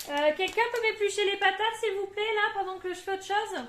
Quelqu'un peut m'éplucher les patates, s'il vous plaît, là, pendant que je fais autre chose?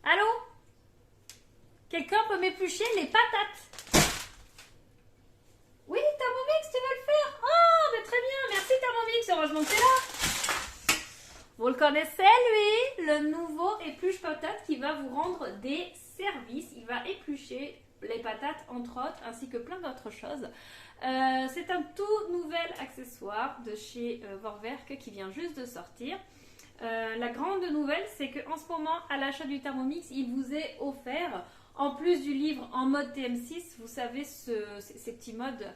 Allô? Quelqu'un peut m'éplucher les patates? Oui, Thermomix, tu veux le faire? Oh, mais très bien, merci Thermomix, heureusement que tu es là. Vous le connaissez, lui, le nouveau épluche patate qui va vous rendre des services. Il va éplucher les patates, entre autres, ainsi que plein d'autres choses. C'est un tout nouvel accessoire de chez Vorwerk qui vient juste de sortir. La grande nouvelle, c'est qu'en ce moment, à l'achat du Thermomix, il vous est offert, en plus du livre en mode TM6, vous savez, ces petits modes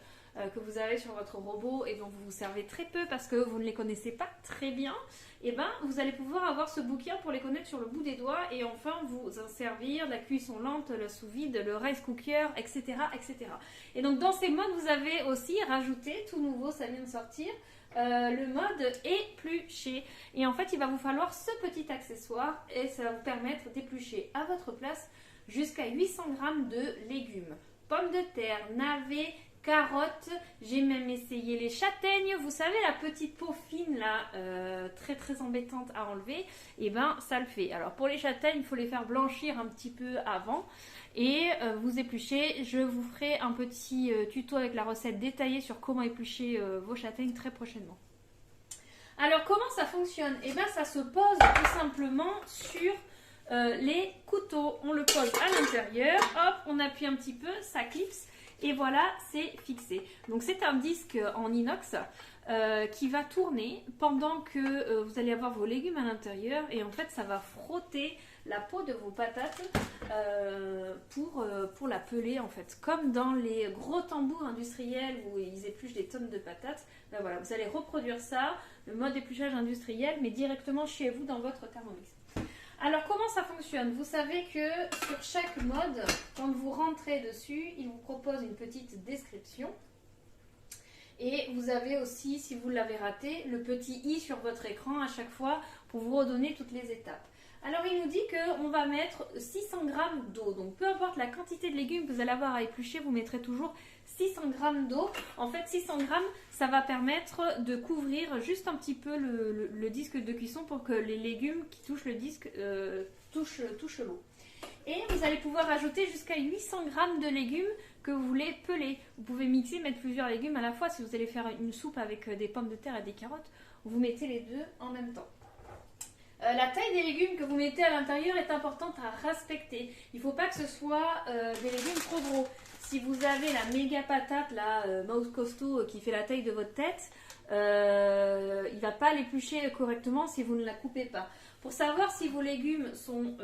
que vous avez sur votre robot et dont vous vous servez très peu parce que vous ne les connaissez pas très bien, et ben vous allez pouvoir avoir ce bouquin pour les connaître sur le bout des doigts et enfin vous en servir, la cuisson lente, le sous-vide, le rice cooker, etc., etc. Et donc dans ces modes, vous avez aussi rajouté, tout nouveau, ça vient de sortir, le mode éplucher. Et en fait, il va vous falloir ce petit accessoire et ça va vous permettre d'éplucher à votre place jusqu'à 800 g de légumes. Pommes de terre, navets, carottes, j'ai même essayé les châtaignes, vous savez la petite peau fine là, très très embêtante à enlever, et ben ça le fait. Alors pour les châtaignes, il faut les faire blanchir un petit peu avant et vous épluchez. Je vous ferai un petit tuto avec la recette détaillée sur comment éplucher vos châtaignes très prochainement. Alors comment ça fonctionne? Et ben ça se pose tout simplement sur les couteaux. On le pose à l'intérieur, hop, on appuie un petit peu, ça clipse. Et voilà, c'est fixé. Donc c'est un disque en inox qui va tourner pendant que vous allez avoir vos légumes à l'intérieur. Et en fait, ça va frotter la peau de vos patates pour la peler en fait. Comme dans les gros tambours industriels où ils épluchent des tonnes de patates. Ben voilà, vous allez reproduire ça, le mode épluchage industriel, mais directement chez vous dans votre Thermomix. Alors comment ça fonctionne? Vous savez que sur chaque mode, quand vous rentrez dessus, il vous propose une petite description. Et vous avez aussi, si vous l'avez raté, le petit i sur votre écran à chaque fois pour vous redonner toutes les étapes. Alors il nous dit qu'on va mettre 600 g d'eau. Donc peu importe la quantité de légumes que vous allez avoir à éplucher, vous mettrez toujours 600 g d'eau. En fait 600 g, ça va permettre de couvrir juste un petit peu le disque de cuisson pour que les légumes qui touchent le disque touchent l'eau. Et vous allez pouvoir ajouter jusqu'à 800 g de légumes que vous voulez peler. Vous pouvez mixer, mettre plusieurs légumes à la fois. Si vous allez faire une soupe avec des pommes de terre et des carottes, vous mettez les deux en même temps. La taille des légumes que vous mettez à l'intérieur est importante à respecter. Il ne faut pas que ce soit des légumes trop gros. Si vous avez la méga patate, la mouse costaud qui fait la taille de votre tête, il ne va pas l'éplucher correctement si vous ne la coupez pas. Pour savoir si vos légumes sont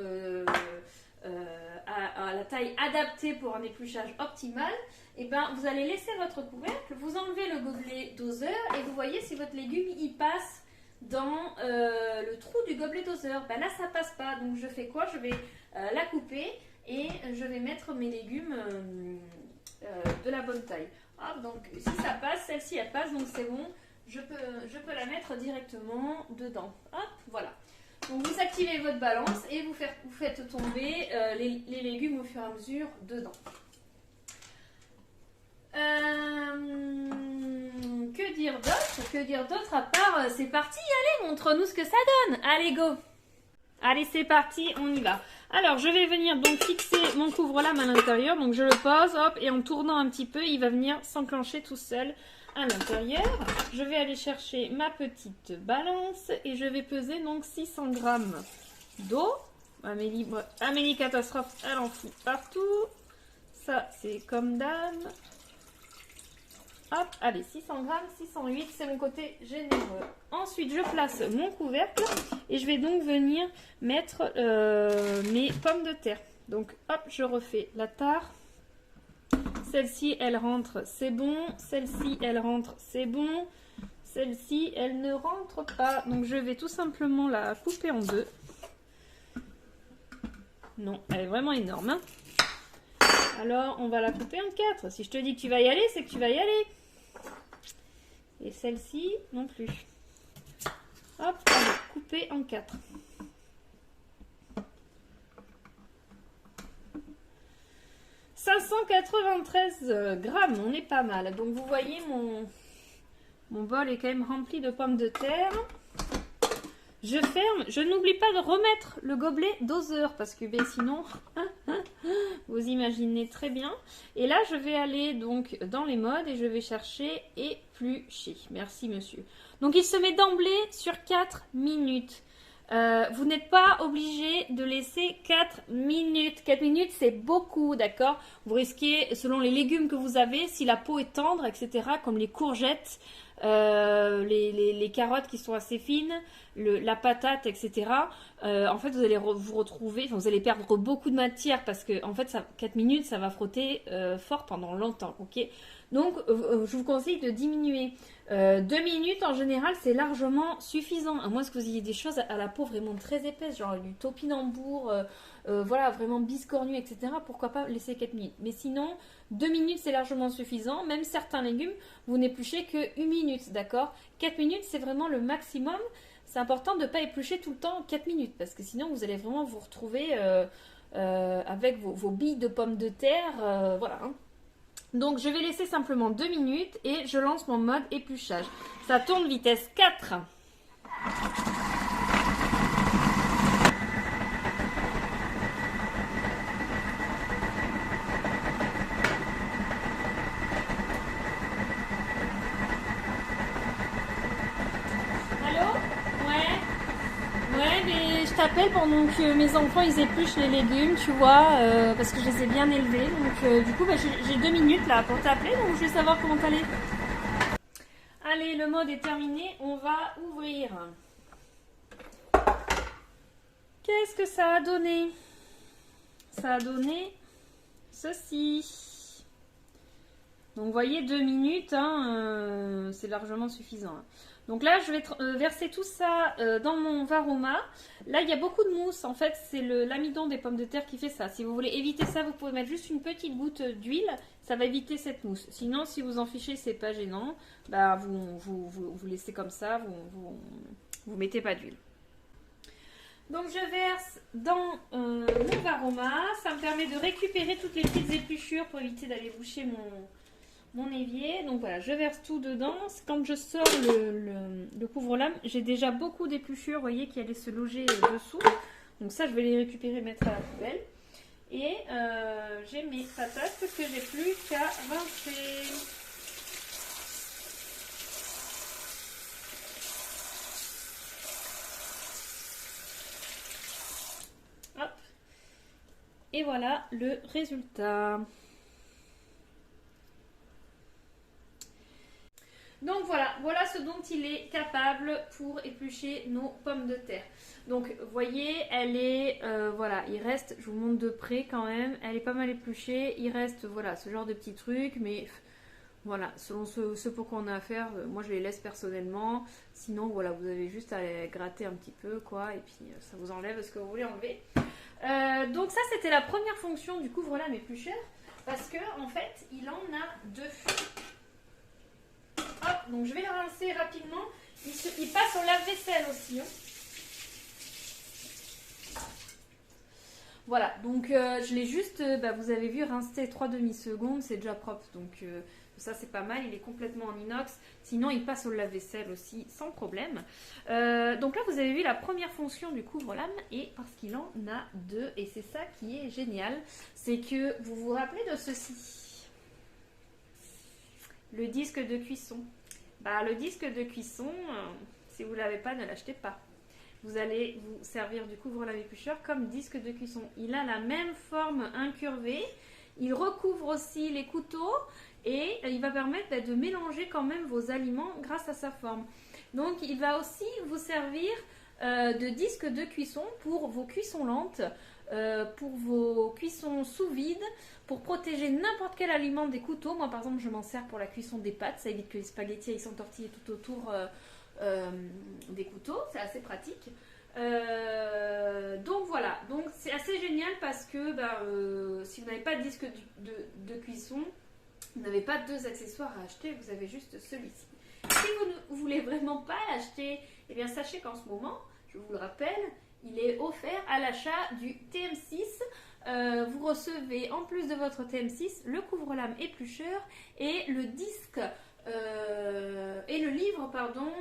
à la taille adaptée pour un épluchage optimal, et ben, vous allez laisser votre couvercle, vous enlevez le gobelet doseur et vous voyez si votre légume y passe dans le trou du gobelet doseur. Ben là ça passe pas, donc je fais quoi? Je vais la couper et je vais mettre mes légumes de la bonne taille. Hop, donc si ça passe, celle-ci elle passe, donc c'est bon, je peux la mettre directement dedans. Hop, voilà. Donc vous activez votre balance et vous faites tomber les légumes au fur et à mesure dedans. Que dire d'autre? Que dire d'autre à part c'est parti, allez, montre-nous ce que ça donne. Allez, go. Allez, c'est parti, on y va. Alors, je vais venir donc fixer mon couvre-lame à l'intérieur. Donc, je le pose, hop, et en tournant un petit peu, il va venir s'enclencher tout seul à l'intérieur. Je vais aller chercher ma petite balance et je vais peser donc 600 g d'eau. Amélie Catastrophe, elle en fout partout. Ça, c'est comme d'hab. Hop, allez, 600 g, 608, c'est mon côté généreux. Ensuite, je place mon couvercle et je vais donc venir mettre mes pommes de terre. Donc, hop, je refais la tare. Celle-ci, elle rentre, c'est bon. Celle-ci, elle rentre, c'est bon. Celle-ci, elle ne rentre pas. Donc, je vais tout simplement la couper en deux. Non, elle est vraiment énorme, hein. Alors, on va la couper en 4. Si je te dis que tu vas y aller, c'est que tu vas y aller. Et celle-ci, non plus. Hop, on va couper en 4. « 593 grammes, on est pas mal. Donc, vous voyez Mon bol est quand même rempli de pommes de terre. Je ferme. Je n'oublie pas de remettre le gobelet doseur parce que ben, sinon, vous imaginez très bien. Et là, je vais aller donc dans les modes et je vais chercher éplucher. Merci, monsieur. Donc, il se met d'emblée sur 4 minutes. Vous n'êtes pas obligé de laisser 4 minutes. 4 minutes, c'est beaucoup, d'accord? Vous risquez, selon les légumes que vous avez, si la peau est tendre, etc., comme les courgettes, les carottes qui sont assez fines, la patate, etc. En fait, vous allez vous retrouver, enfin, vous allez perdre beaucoup de matière parce que, en fait, 4 minutes, ça va frotter fort pendant longtemps, ok? Donc, je vous conseille de diminuer. 2 minutes, en général, c'est largement suffisant. À moins que vous ayez des choses à la peau vraiment très épaisse, genre du topinambour, voilà, vraiment biscornu, etc. Pourquoi pas laisser 4 minutes. Mais sinon, 2 minutes, c'est largement suffisant. Même certains légumes, vous n'épluchez que 1 minute, d'accord? 4 minutes, c'est vraiment le maximum. C'est important de ne pas éplucher tout le temps 4 minutes, parce que sinon, vous allez vraiment vous retrouver avec vos billes de pommes de terre, voilà, hein. Donc je vais laisser simplement 2 minutes et je lance mon mode épluchage. Ça tourne vitesse 4. Allô? Ouais, mais je t'appelle pendant que mes enfants ils épluchent les légumes, tu vois, parce que je les ai bien élevés. Donc du coup, bah, j'ai 2 minutes là pour t'appeler, donc je vais savoir comment t'allais. Allez, le mode est terminé, on va ouvrir. Qu'est-ce que ça a donné? Ça a donné ceci. Donc vous voyez, 2 minutes, hein, c'est largement suffisant. Hein. Donc là, je vais verser tout ça dans mon Varoma. Là, il y a beaucoup de mousse. En fait, c'est l'amidon des pommes de terre qui fait ça. Si vous voulez éviter ça, vous pouvez mettre juste une petite goutte d'huile. Ça va éviter cette mousse. Sinon, si vous en fichez, c'est pas gênant. Bah, vous laissez comme ça. Vous mettez pas d'huile. Donc, je verse dans mon Varoma. Ça me permet de récupérer toutes les petites épluchures pour éviter d'aller boucher mon évier. Donc voilà, je verse tout dedans. Quand je sors le couvre-lame, j'ai déjà beaucoup d'épluchures, vous voyez, qui allaient se loger dessous. Donc ça, je vais les récupérer et mettre à la poubelle. Et j'ai mes patates que j'ai plus qu'à rincer. Hop. Et voilà le résultat. Donc voilà ce dont il est capable pour éplucher nos pommes de terre. Donc vous voyez, elle est, voilà, il reste, je vous montre de près quand même, elle est pas mal épluchée. Il reste, voilà, ce genre de petits trucs, mais voilà, selon ce pot qu'on a à faire, moi je les laisse personnellement. Sinon, voilà, vous avez juste à les gratter un petit peu, quoi, et puis ça vous enlève ce que vous voulez enlever. Donc ça, c'était la première fonction du couvre-lame éplucheur, parce que en fait, il en a deux. Hop, donc je vais le rincer rapidement. Il passe au lave-vaisselle aussi. Hein. Voilà, donc je l'ai juste, vous avez vu, rincé 3 demi-secondes, c'est déjà propre. Donc ça c'est pas mal, il est complètement en inox. Sinon il passe au lave-vaisselle aussi sans problème. Donc là vous avez vu la première fonction du couvre-lame et parce qu'il en a deux. Et c'est ça qui est génial, c'est que vous vous rappelez de ceci. Le disque de cuisson. Le disque de cuisson, si vous ne l'avez pas, ne l'achetez pas. Vous allez vous servir du couvre-lame éplucheur comme disque de cuisson. Il a la même forme incurvée. Il recouvre aussi les couteaux et il va permettre de mélanger quand même vos aliments grâce à sa forme. Donc, il va aussi vous servir de disque de cuisson pour vos cuissons lentes, pour vos cuissons sous vide, pour protéger n'importe quel aliment des couteaux. Moi par exemple je m'en sers pour la cuisson des pâtes, ça évite que les spaghettis s'entortillent tout autour des couteaux, c'est assez pratique. Donc voilà, donc c'est assez génial parce que si vous n'avez pas de disque de cuisson, vous n'avez pas deux accessoires à acheter, vous avez juste celui-ci. Si vous ne voulez vraiment pas l'acheter, eh bien sachez qu'en ce moment, je vous le rappelle, il est offert à l'achat du TM6. Vous recevez en plus de votre TM6 le couvre-lame éplucheur et le disque Et le livre, pardon,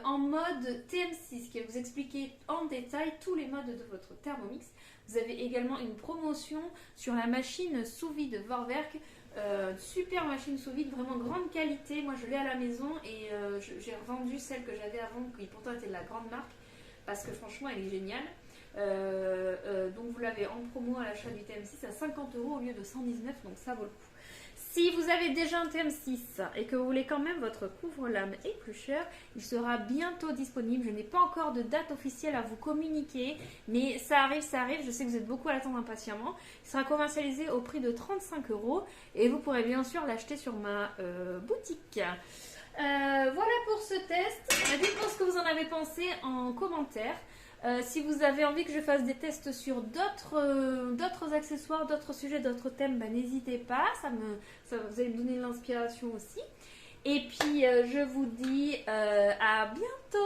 en mode TM6, qui va vous expliquer en détail tous les modes de votre Thermomix. Vous avez également une promotion sur la machine sous vide Vorwerk. Super machine sous vide, vraiment grande qualité. Moi je l'ai à la maison et j'ai revendu celle que j'avais avant, qui pourtant était de la grande marque, parce que franchement elle est géniale. Donc vous l'avez en promo à l'achat du TM6 à 50 € au lieu de 119, donc ça vaut le coup. Si vous avez déjà un TM6 et que vous voulez quand même votre couvre-lame éplucheur, il sera bientôt disponible. Je n'ai pas encore de date officielle à vous communiquer, mais ça arrive, ça arrive. Je sais que vous êtes beaucoup à l'attendre impatiemment. Il sera commercialisé au prix de 35 € et vous pourrez bien sûr l'acheter sur ma boutique. Voilà pour ce test. Dites-moi ce que vous en avez pensé en commentaire. Si vous avez envie que je fasse des tests sur d'autres accessoires, d'autres sujets, d'autres thèmes, n'hésitez pas, vous allez me donner de l'inspiration aussi. Et puis je vous dis à bientôt.